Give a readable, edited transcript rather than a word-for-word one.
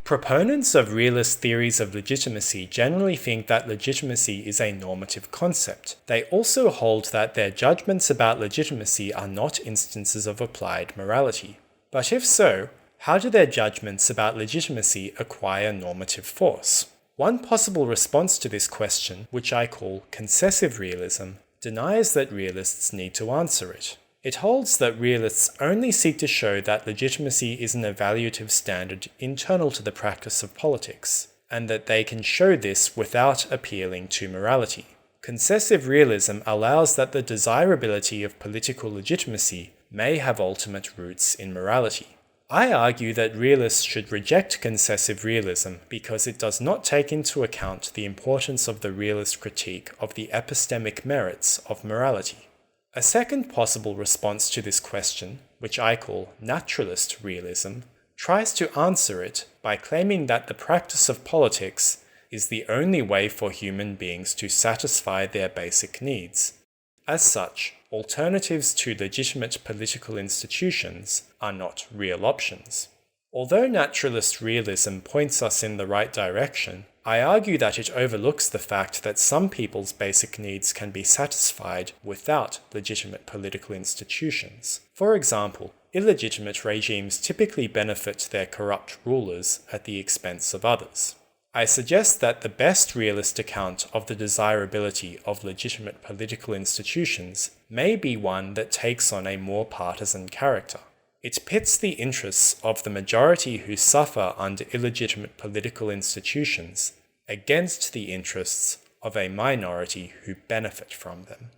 Proponents of realist theories of legitimacy generally think that legitimacy is a normative concept. They also hold that their judgments about legitimacy are not instances of applied morality. But if so, how do their judgments about legitimacy acquire normative force? One possible response to this question, which I call concessive realism, denies that realists need to answer it. It holds that realists only seek to show that legitimacy is an evaluative standard internal to the practice of politics, and that they can show this without appealing to morality. Concessive realism allows that the desirability of political legitimacy may have ultimate roots in morality. I argue that realists should reject concessive realism because it does not take into account the importance of the realist critique of the epistemic merits of morality. A second possible response to this question, which I call naturalist realism, tries to answer it by claiming that the practice of politics is the only way for human beings to satisfy their basic needs. As such, alternatives to legitimate political institutions are not real options. Although naturalist realism points us in the right direction, I argue that it overlooks the fact that some people's basic needs can be satisfied without legitimate political institutions. For example, illegitimate regimes typically benefit their corrupt rulers at the expense of others. I suggest that the best realist account of the desirability of legitimate political institutions may be one that takes on a more partisan character. It pits the interests of the majority who suffer under illegitimate political institutions against the interests of a minority who benefit from them.